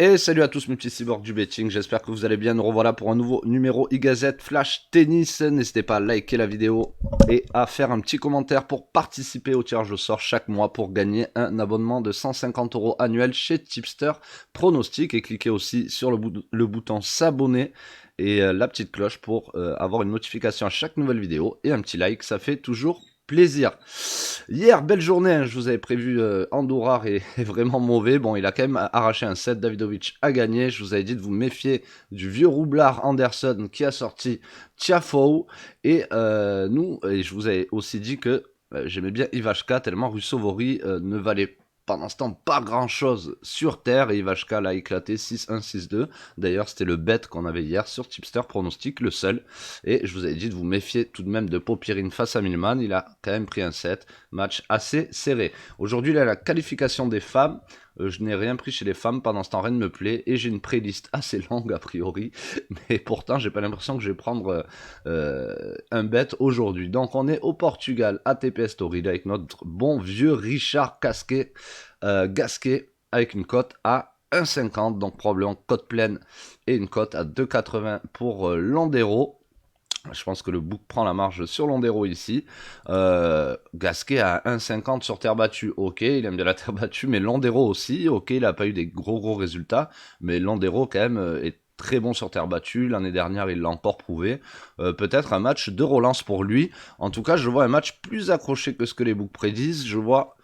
Et salut à tous mes petits cyborgs du betting, j'espère que vous allez bien. Nous revoilà pour un nouveau numéro e-gazette Flash Tennis. N'hésitez pas à liker la vidéo et à faire un petit commentaire pour participer au tirage au sort chaque mois pour gagner un abonnement de 150 € annuel chez Tipster Pronostic. Et cliquez aussi sur le bouton s'abonner et la petite cloche pour avoir une notification à chaque nouvelle vidéo. Et un petit like, ça fait toujours plaisir. Hier, belle journée, hein, je vous avais prévu Andorra est vraiment mauvais. Bon, il a quand même arraché un set, Davidovic a gagné. Je vous avais dit de vous méfier du vieux roublard Anderson qui a sorti Tiafoe. Et et je vous avais aussi dit que j'aimais bien Ivashka tellement Russovori ne valait pendant ce temps pas grand chose sur terre et Ivashka l'a éclaté 6-1, 6-2. D'ailleurs, c'était le bet qu'on avait hier sur Tipster Pronostic, le seul. Et je vous avais dit de vous méfier tout de même de Popyrin face à Millman. Il a quand même pris un set. Match assez serré. Aujourd'hui, il y a la qualification des femmes. Je n'ai rien pris chez les femmes, pendant ce temps rien ne me plaît, et j'ai une playlist assez longue a priori, mais pourtant j'ai pas l'impression que je vais prendre un bet aujourd'hui. Donc on est au Portugal, ATP Story, avec notre bon vieux Richard Gasquet, avec une cote à 1,50, donc probablement cote pleine, et une cote à 2,80 pour Landero. Je pense que le book prend la marge sur Londero ici. Gasquet à 1,50 sur terre battue. Ok, il aime bien la terre battue, mais Londero aussi. Ok, il n'a pas eu des gros résultats, mais Londero quand même est très bon sur terre battue. L'année dernière, il l'a encore prouvé. Peut-être un match de relance pour lui. En tout cas, je vois un match plus accroché que ce que les books prédisent. Je vois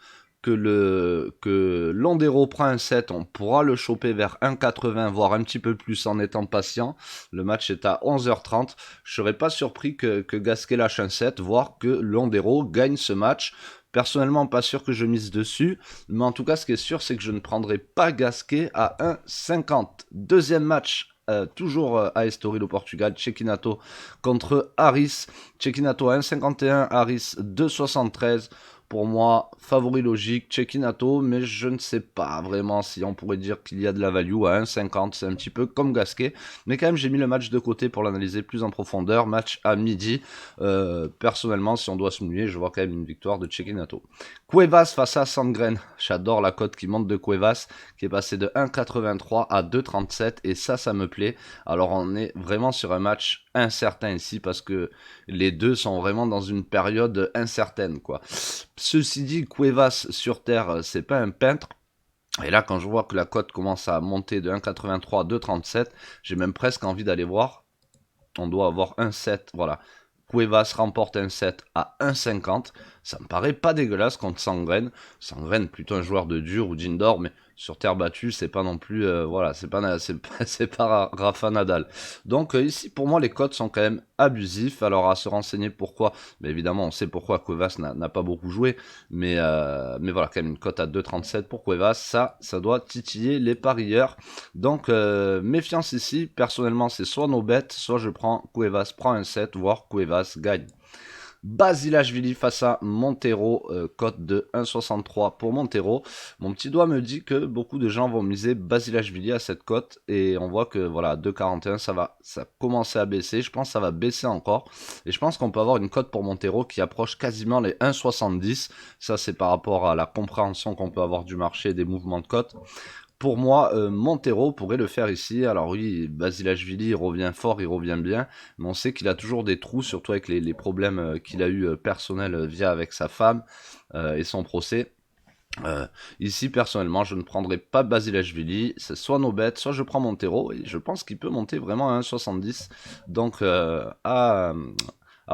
que Londero prend un set, on pourra le choper vers 1,80, voire un petit peu plus en étant patient. Le match est à 11h30. Je serais pas surpris que Gasquet lâche un set, voire que Londero gagne ce match. Personnellement, pas sûr que je mise dessus, mais en tout cas, ce qui est sûr, c'est que je ne prendrai pas Gasquet à 1,50. Deuxième match. Toujours à Estoril au Portugal, Cecchinato contre Harris. Cecchinato à 1,51, Harris 2,73. Pour moi, favori logique, Cecchinato, mais je ne sais pas vraiment si on pourrait dire qu'il y a de la value à 1,50, c'est un petit peu comme Gasquet, mais quand même j'ai mis le match de côté pour l'analyser plus en profondeur, match à midi. Personnellement, si on doit se mouiller, je vois quand même une victoire de Cecchinato. Cuevas face à Sandgren, j'adore la cote qui monte de Cuevas, qui est passée de 1,83 à 2,37, et ça me plaît. Alors on est vraiment sur un match incertain ici, parce que les deux sont vraiment dans une période incertaine, quoi. Ceci dit, Cuevas sur terre, c'est pas un peintre. Et là, quand je vois que la cote commence à monter de 1,83 à 2,37, j'ai même presque envie d'aller voir. On doit avoir un set, voilà. Cuevas remporte un set à 1,50. Ça me paraît pas dégueulasse contre Sandgren. Sandgren, plutôt un joueur de dur ou d'indoor, mais sur terre battue, c'est pas non plus, voilà, c'est pas Rafa Nadal. Donc ici, pour moi, les cotes sont quand même abusifs. Alors à se renseigner pourquoi, mais évidemment, on sait pourquoi Cuevas n'a pas beaucoup joué, mais voilà, quand même une cote à 2,37 pour Cuevas, ça doit titiller les parieurs. Donc méfiance ici. Personnellement, c'est soit no bet, soit je prends Cuevas, prend un set, voire Cuevas gagne. Basilashvili face à Montero, cote de 1,63 pour Montero. Mon petit doigt me dit que beaucoup de gens vont miser Basilashvili à cette cote et on voit que voilà, 2,41 ça commence à baisser. Je pense que ça va baisser encore et je pense qu'on peut avoir une cote pour Montero qui approche quasiment les 1,70. Ça c'est par rapport à la compréhension qu'on peut avoir du marché et des mouvements de cote. Pour moi, Montero pourrait le faire ici. Alors oui, Basilashvili, il revient fort, il revient bien, mais on sait qu'il a toujours des trous, surtout avec les problèmes qu'il a eu personnels via avec sa femme et son procès. Ici, personnellement, je ne prendrai pas Basilashvili. C'est soit no bet, soit je prends Montero, et je pense qu'il peut monter vraiment à 1,70. Donc, à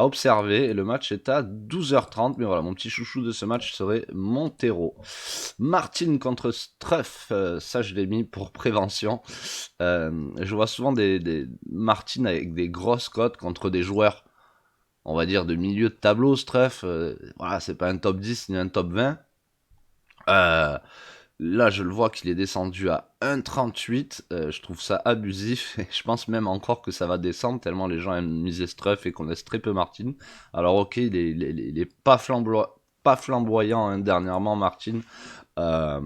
observer, et le match est à 12h30, mais voilà, mon petit chouchou de ce match serait Montero. Martin contre Struff, ça je l'ai mis pour prévention. Je vois souvent des Martin avec des grosses cotes contre des joueurs, on va dire, de milieu de tableau. Struff, voilà, c'est pas un top 10 ni un top 20. Là, je le vois qu'il est descendu à 1,38. Je trouve ça abusif. Et je pense même encore que ça va descendre tellement les gens aiment miser Struff et connaissent très peu Martin. Alors, ok, il est pas, pas flamboyant hein, dernièrement, Martin. Euh,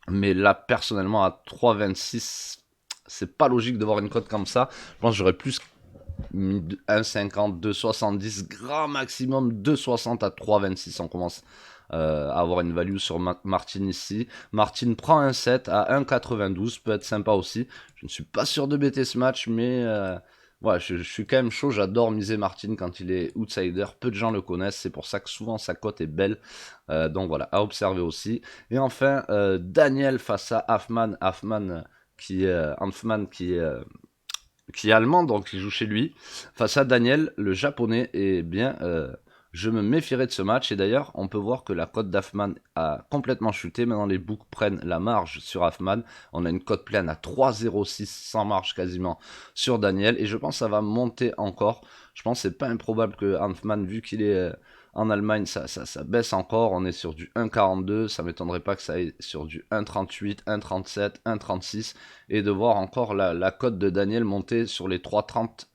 mais là, personnellement, à 3,26, c'est pas logique de voir une cote comme ça. Je pense que j'aurais plus 1,50, 2,70, grand maximum 2,60 à 3,26. On commence avoir une value sur Martin ici. Martin prend un 7 à 1,92, peut être sympa aussi. Je ne suis pas sûr de bêter ce match, mais ouais, je suis quand même chaud. J'adore miser Martin quand il est outsider. Peu de gens le connaissent, c'est pour ça que souvent sa cote est belle. Donc voilà, à observer aussi. Et enfin, Daniel face à Hoffman. Hanfman qui est allemand, donc il joue chez lui. Face à Daniel, le japonais, et bien, je me méfierais de ce match. Et d'ailleurs, on peut voir que la cote d'Hoffman a complètement chuté. Maintenant, les books prennent la marge sur Hoffman. On a une cote pleine à 3,06 sans marge quasiment sur Daniel. Et je pense que ça va monter encore. Je pense que c'est pas improbable que Hoffman, vu qu'il est en Allemagne, ça baisse encore. On est sur du 1,42. Ça m'étonnerait pas que ça aille sur du 1,38, 1,37, 1,36. Et de voir encore la cote de Daniel monter sur les 3,30.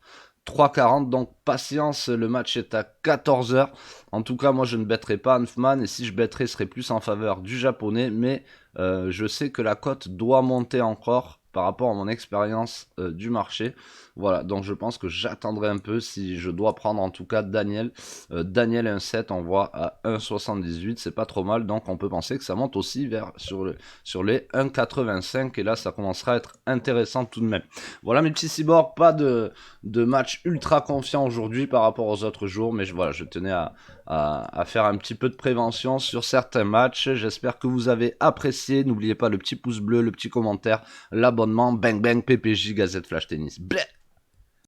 3,40, donc patience, le match est à 14h. En tout cas, moi je ne bêterai pas Hanfman, et si je bêterai, ce serait plus en faveur du japonais, mais je sais que la cote doit monter encore par rapport à mon expérience du marché. Voilà, donc je pense que j'attendrai un peu si je dois prendre en tout cas Daniel. Daniel 1,7, on voit à 1,78, c'est pas trop mal, donc on peut penser que ça monte aussi vers sur les 1,85, et là ça commencera à être intéressant tout de même. Voilà mes petits cyborgs, pas de match ultra confiant aujourd'hui par rapport aux autres jours, mais voilà, je tenais à faire un petit peu de prévention sur certains matchs. J'espère que vous avez apprécié. N'oubliez pas le petit pouce bleu, le petit commentaire, l'abonnement, bang bang PPJ Gazette Flash Tennis. Bleh.